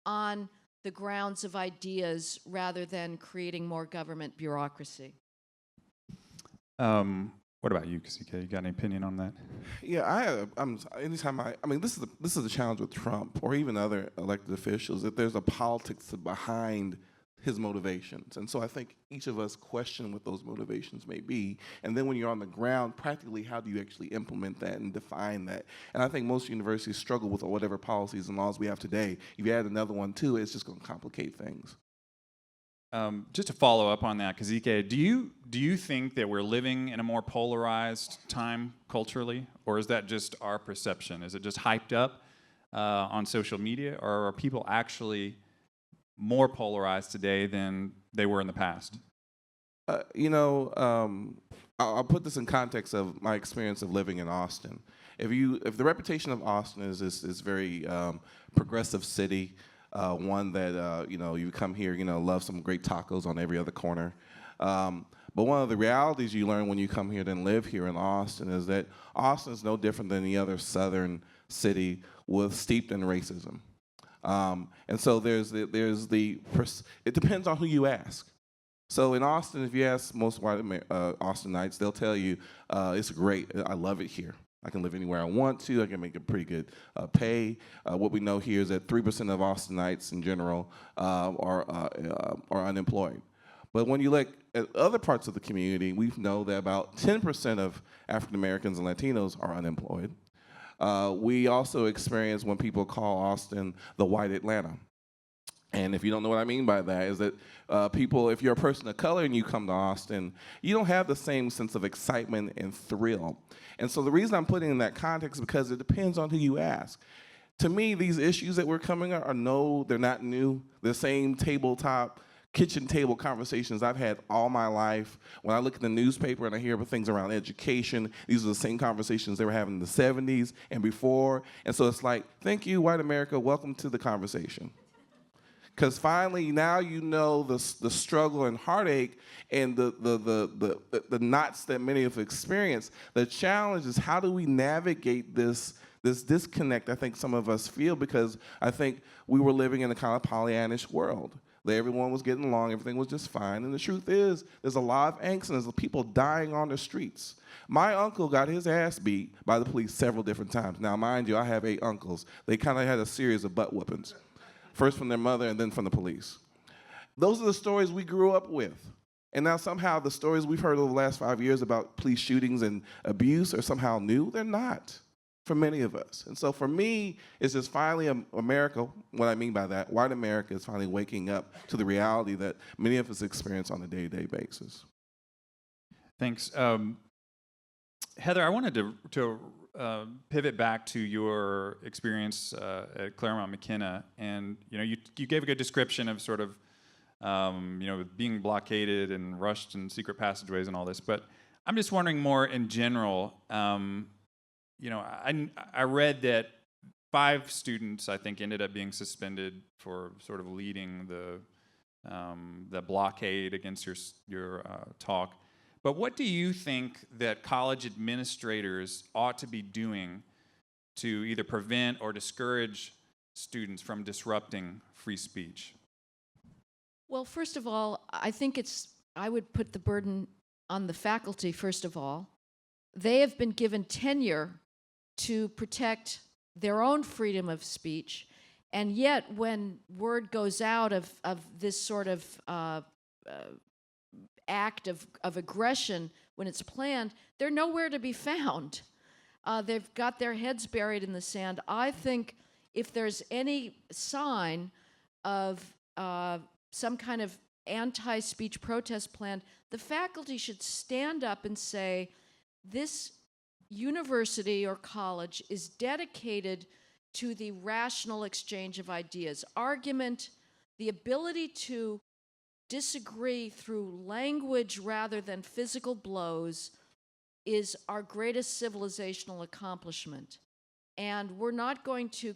on the grounds of ideas rather than creating more government bureaucracy. What about you, Kazique? You got any opinion on that? Yeah, anytime I mean, this is the challenge with Trump or even other elected officials, that there's a politics behind his motivations. And so I think each of us question what those motivations may be. And then when you're on the ground, practically, how do you actually implement that and define that? And I think most universities struggle with whatever policies and laws we have today. If you add another one to it, it's just going to complicate things. Just to follow up on that, Kazique, do you think that we're living in a more polarized time culturally, or is that just our perception? Is it just hyped up on social media, or are people actually more polarized today than they were in the past? I'll put this in context of my experience of living in Austin. If the reputation of Austin is very progressive city, one that you come here, love some great tacos on every other corner. But one of the realities you learn when you come here and live here in Austin is that Austin is no different than any other southern city steeped in racism. And so it depends on who you ask. So in Austin, if you ask most white Austinites, they'll tell you it's great. I love it here. I can live anywhere I want to. I can make a pretty good pay. What we know here is that 3% of Austinites in general are unemployed. But when you look at other parts of the community, we know that about 10% of African Americans and Latinos are unemployed. We also experience when people call Austin the white Atlanta. And if you don't know what I mean by that, is that people, if you're a person of color and you come to Austin, you don't have the same sense of excitement and thrill. And so the reason I'm putting in that context is because it depends on who you ask. To me, these issues that we're coming up they're not new. The same kitchen table conversations I've had all my life. When I look at the newspaper and I hear about things around education, these are the same conversations they were having in the 70s and before. And so it's like, thank you, white America, welcome to the conversation. Because finally, now you know the struggle and heartache and the knots that many have experienced. The challenge is, how do we navigate this disconnect I think some of us feel, because I think we were living in a kind of Pollyannish world. Everyone was getting along. Everything was just fine. And the truth is, there's a lot of angst and there's people dying on the streets. My uncle got his ass beat by the police several different times. Now, mind you, I have 8 uncles. They kind of had a series of butt whoopings, first from their mother and then from the police. Those are the stories we grew up with. And now somehow the stories we've heard over the last 5 years about police shootings and abuse are somehow new. They're not for many of us. And so for me, it's just finally America, what I mean by that, white America is finally waking up to the reality that many of us experience on a day-to-day basis. Thanks. Heather, I wanted to pivot back to your experience at Claremont McKenna, and you gave a good description of sort of being blockaded and rushed in secret passageways and all this. But I'm just wondering more in general. I read that 5 students, I think, ended up being suspended for sort of leading the blockade against your talk. But what do you think that college administrators ought to be doing to either prevent or discourage students from disrupting free speech? Well, first of all, I think I would put the burden on the faculty, first of all. They have been given tenure to protect their own freedom of speech, and yet when word goes out of this sort of act of aggression, when it's planned, they're nowhere to be found. They've got their heads buried in the sand. I think if there's any sign of some kind of anti-speech protest plan, the faculty should stand up and say, this university or college is dedicated to the rational exchange of ideas. Argument, the ability to disagree through language rather than physical blows is our greatest civilizational accomplishment. And we're not going to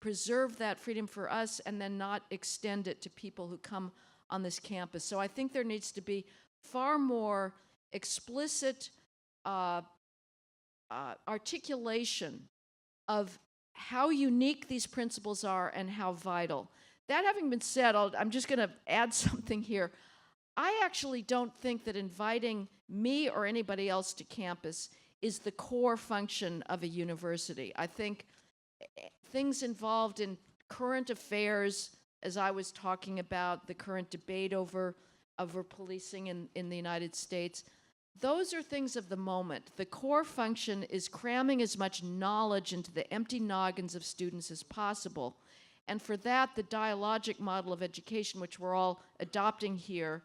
preserve that freedom for us and then not extend it to people who come on this campus. So I think there needs to be far more explicit articulation of how unique these principles are and how vital. That having been said, I'm just going to add something here. I actually don't think that inviting me or anybody else to campus is the core function of a university. I think things involved in current affairs, as I was talking about, the current debate over policing in the United States, those are things of the moment. The core function is cramming as much knowledge into the empty noggins of students as possible. And for that, the dialogic model of education, which we're all adopting here,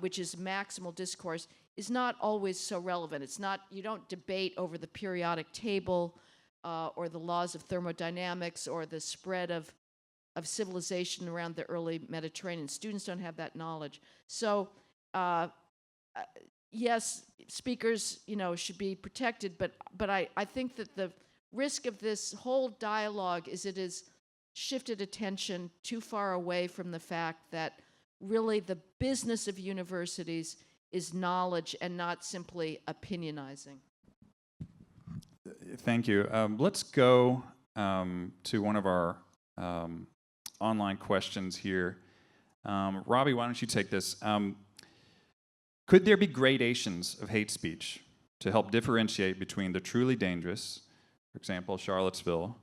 which is maximal discourse, is not always so relevant. It's not, you don't debate over the periodic table or the laws of thermodynamics or the spread of civilization around the early Mediterranean. Students don't have that knowledge. So, yes, speakers, should be protected, but I think that the risk of this whole dialogue is it has shifted attention too far away from the fact that really the business of universities is knowledge and not simply opinionizing. Thank you. Let's go to one of our online questions here. Robby, why don't you take this? Could there be gradations of hate speech to help differentiate between the truly dangerous, for example, Charlottesville,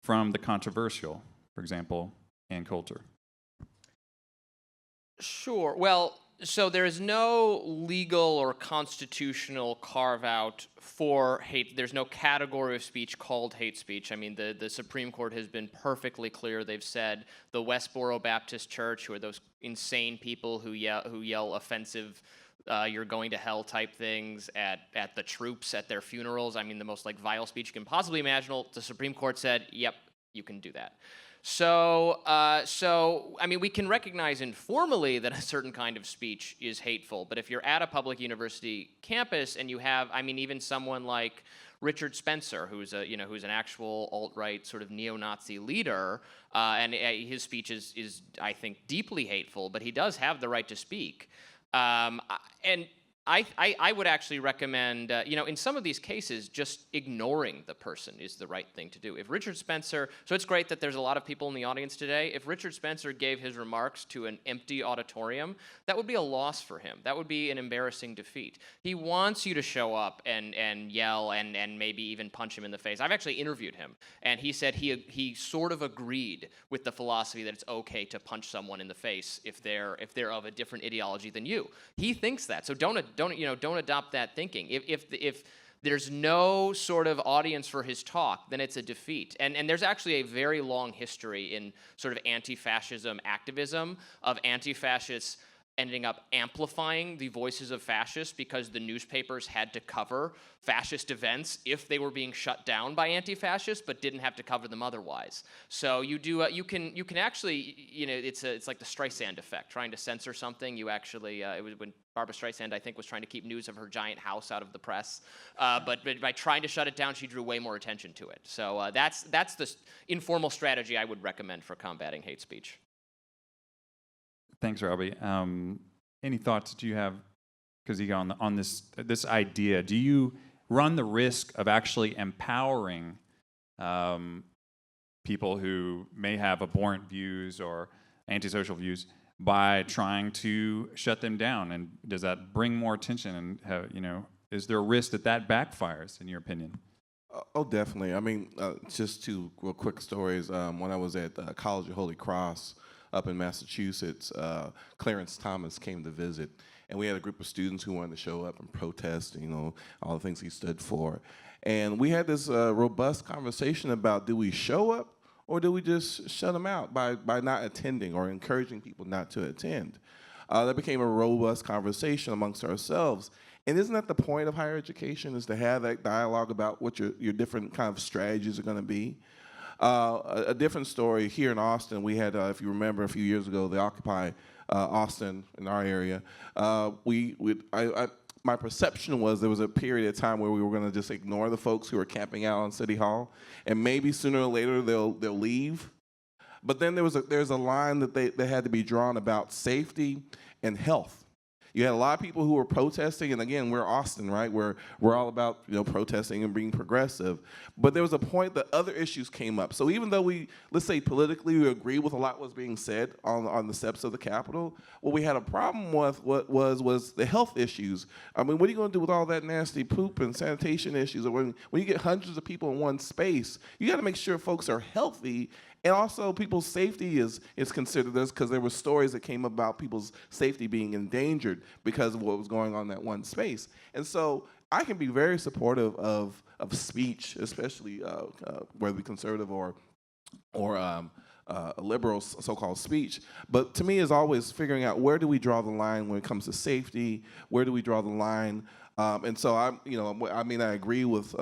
from the controversial, for example, Ann Coulter? Sure. Well, so there is no legal or constitutional carve-out for hate. There's no category of speech called hate speech. I mean, the Supreme Court has been perfectly clear. They've said the Westboro Baptist Church, who are those insane people who yell offensive, you're going to hell type things at the troops at their funerals. I mean, the most vile speech you can possibly imagine. The Supreme Court said, yep, you can do that. So I mean, we can recognize informally that a certain kind of speech is hateful, but if you're at a public university campus and you have, I mean, even someone like Richard Spencer, who's an actual alt-right sort of neo-Nazi leader, and his speech is I think deeply hateful, but he does have the right to speak. And I would actually recommend, in some of these cases, just ignoring the person is the right thing to do. If Richard Spencer, so it's great that there's a lot of people in the audience today. If Richard Spencer gave his remarks to an empty auditorium, that would be a loss for him. That would be an embarrassing defeat. He wants you to show up and yell and maybe even punch him in the face. I've actually interviewed him, and he said he sort of agreed with the philosophy that it's okay to punch someone in the face if they're of a different ideology than you. He thinks that. So don't adopt that thinking. If there's no sort of audience for his talk, then it's a defeat. And there's actually a very long history in sort of anti-fascism activism of anti-fascists ending up amplifying the voices of fascists because the newspapers had to cover fascist events if they were being shut down by anti-fascists, but didn't have to cover them otherwise. So you can actually, it's like the Streisand effect. Trying to censor something, you actually, it was when Barbra Streisand, I think, was trying to keep news of her giant house out of the press, but by trying to shut it down, she drew way more attention to it. So that's the informal strategy I would recommend for combating hate speech. Thanks, Robby. Any thoughts that you have, Kazique, on this idea? Do you run the risk of actually empowering people who may have abhorrent views or antisocial views by trying to shut them down? And does that bring more attention? And is there a risk that backfires, in your opinion? Oh, definitely. I mean, just two real quick stories. When I was at College of Holy Cross up in Massachusetts, Clarence Thomas came to visit, and we had a group of students who wanted to show up and protest, all the things he stood for. And we had this robust conversation about, do we show up or do we just shut them out by not attending or encouraging people not to attend? That became a robust conversation amongst ourselves. And isn't that the point of higher education, is to have that dialogue about what your different kind of strategies are going to be? A different story here in Austin, we had, if you remember, a few years ago, the Occupy Austin in our area. My perception was there was a period of time where we were going to just ignore the folks who were camping out on City Hall, and maybe sooner or later they'll leave. But then there's a line that had to be drawn about safety and health. You had a lot of people who were protesting, and again, we're Austin, right? We're all about protesting and being progressive. But there was a point that other issues came up. So even though let's say politically, we agree with a lot was being said on the steps of the Capitol, what we had a problem with was the health issues. I mean, what are you going to do with all that nasty poop and sanitation issues? Or when you get hundreds of people in one space, you got to make sure folks are healthy. And also, people's safety is considered this, because there were stories that came about people's safety being endangered because of what was going on in that one space. And so I can be very supportive of speech, especially whether it be conservative or liberal so-called speech. But to me, is always figuring out, where do we draw the line when it comes to safety? Where do we draw the line? And so I agree with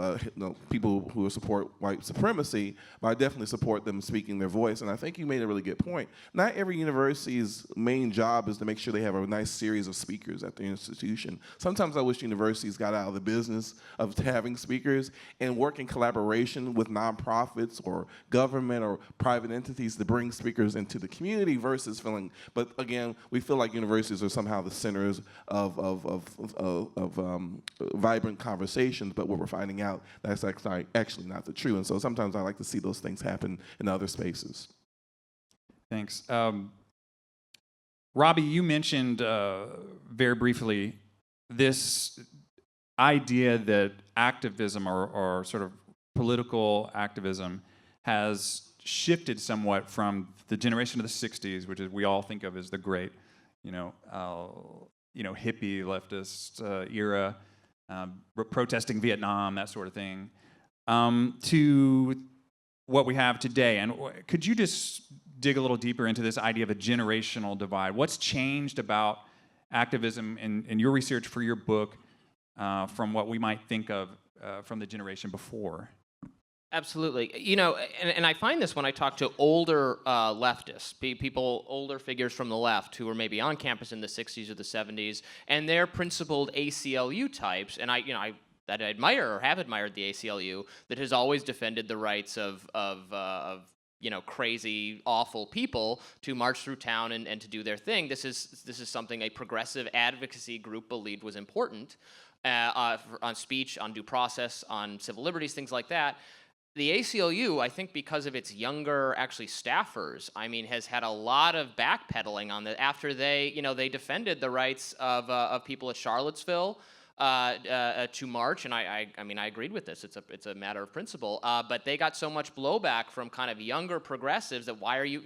people who support white supremacy, but I definitely support them speaking their voice. And I think you made a really good point. Not every university's main job is to make sure they have a nice series of speakers at the institution. Sometimes I wish universities got out of the business of having speakers and work in collaboration with nonprofits or government or private entities to bring speakers into the community versus feeling. But again, we feel like universities are somehow the centers of vibrant conversations, but what we're finding out, that's actually not the truth. And so sometimes I like to see those things happen in other spaces. Thanks. Robby, you mentioned very briefly this idea that activism or sort of political activism has shifted somewhat from the generation of the 60s, which is we all think of as the great, hippie leftist era, protesting Vietnam, that sort of thing, to what we have today. And could you just dig a little deeper into this idea of a generational divide? What's changed about activism in your research for your book from what we might think of from the generation before? Absolutely. And I find this when I talk to older leftists, older figures from the left who were maybe on campus in the 60s or the 70s, and they're principled ACLU types, and I admire or have admired the ACLU that has always defended the rights of crazy, awful people to march through town and to do their thing. This is something a progressive advocacy group believed was important on speech, on due process, on civil liberties, things like that. The ACLU, I think because of its younger, actually, staffers, has had a lot of backpedaling on that after they defended the rights of people at Charlottesville to march, and I agreed with this. It's a matter of principle, but they got so much blowback from kind of younger progressives that why are you,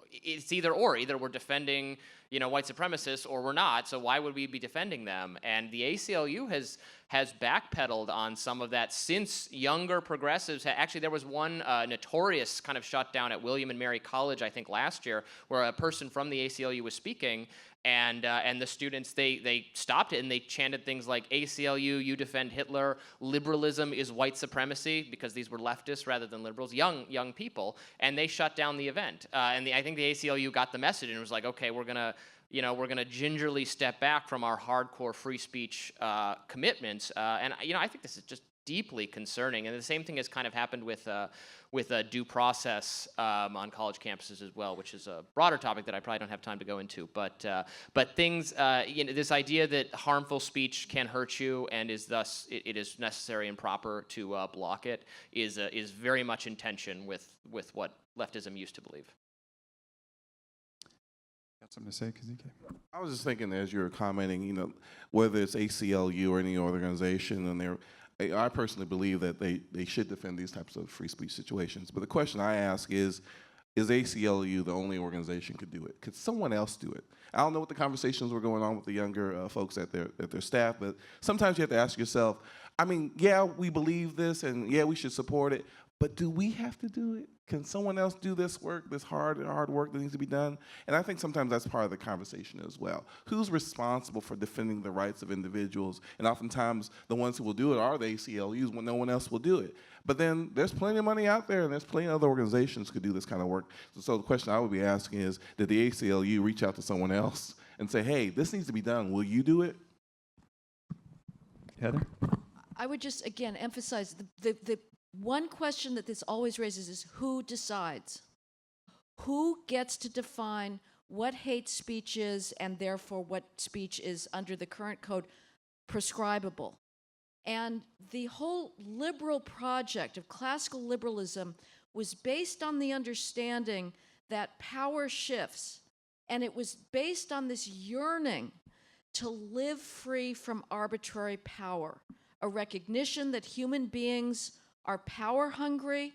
it's either or. Either we're defending white supremacists or we're not. So why would we be defending them? And the ACLU has backpedaled on some of that since younger progressives. Actually, there was one notorious kind of shutdown at William and Mary College, I think last year, where a person from the ACLU was speaking, and the students, they stopped it and they chanted things like, ACLU, you defend Hitler, liberalism is white supremacy, because these were leftists rather than liberals, young people, and they shut down the event. I think the ACLU got the message and was like, okay, we're gonna gingerly step back from our hardcore free speech commitments, and I think this is just deeply concerning. And the same thing has kind of happened with due process on college campuses as well, which is a broader topic that I probably don't have time to go into. But things, this idea that harmful speech can hurt you and is thus it is necessary and proper to block it is very much in tension with what leftism used to believe. Got something to say, Kazique? I was just thinking as you were commenting, whether it's ACLU or any organization, and I personally believe that they should defend these types of free speech situations. But the question I ask is ACLU the only organization could do it? Could someone else do it? I don't know what the conversations were going on with the younger folks at their staff, but sometimes you have to ask yourself, yeah, we believe this, and yeah, we should support it, but do we have to do it? Can someone else do this work, this hard work that needs to be done? And I think sometimes that's part of the conversation as well. Who's responsible for defending the rights of individuals? And oftentimes the ones who will do it are the ACLUs when no one else will do it. But then there's plenty of money out there, and there's plenty of other organizations who could do this kind of work. So the question I would be asking is, did the ACLU reach out to someone else and say, hey, this needs to be done, will you do it? Heather? I would just, again, emphasize the one question that this always raises is who decides? Who gets to define what hate speech is and therefore what speech is under the current code prescribable? And the whole liberal project of classical liberalism was based on the understanding that power shifts, and it was based on this yearning to live free from arbitrary power, a recognition that human beings are power hungry,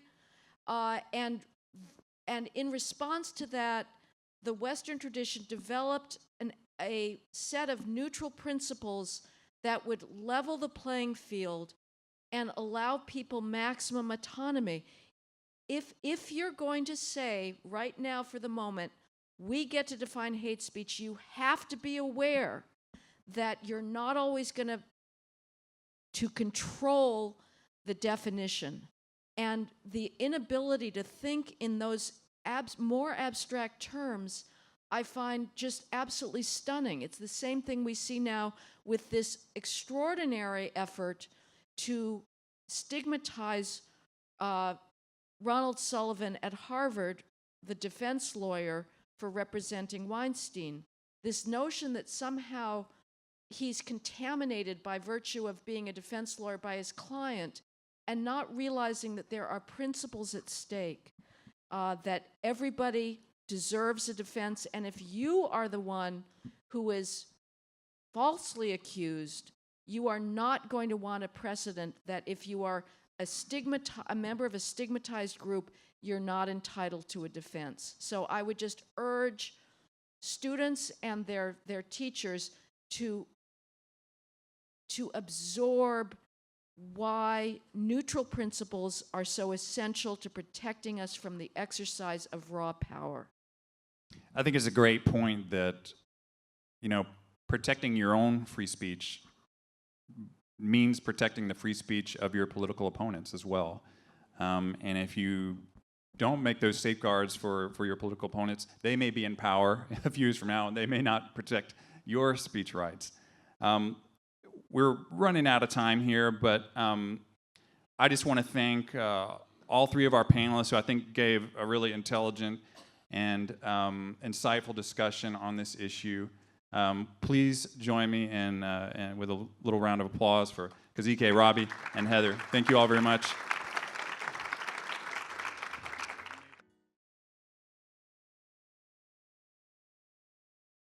and in response to that, the Western tradition developed a set of neutral principles that would level the playing field and allow people maximum autonomy. If you're going to say right now for the moment, we get to define hate speech, you have to be aware that you're not always going to control the definition, and the inability to think in those more abstract terms I find just absolutely stunning. It's the same thing we see now with this extraordinary effort to stigmatize Ronald Sullivan at Harvard, the defense lawyer, for representing Weinstein. This notion that somehow he's contaminated by virtue of being a defense lawyer by his client, and not realizing that there are principles at stake, that everybody deserves a defense, and if you are the one who is falsely accused, you are not going to want a precedent that if you are a member of a stigmatized group, you're not entitled to a defense. So I would just urge students and their teachers to absorb why neutral principles are so essential to protecting us from the exercise of raw power. I think it's a great point that, protecting your own free speech means protecting the free speech of your political opponents as well. And if you don't make those safeguards for your political opponents, they may be in power a few years from now, and they may not protect your speech rights. We're running out of time here, but I just want to thank all three of our panelists, who I think gave a really intelligent and insightful discussion on this issue. Please join me in with a little round of applause for Kazique, Robby, and Heather. Thank you all very much.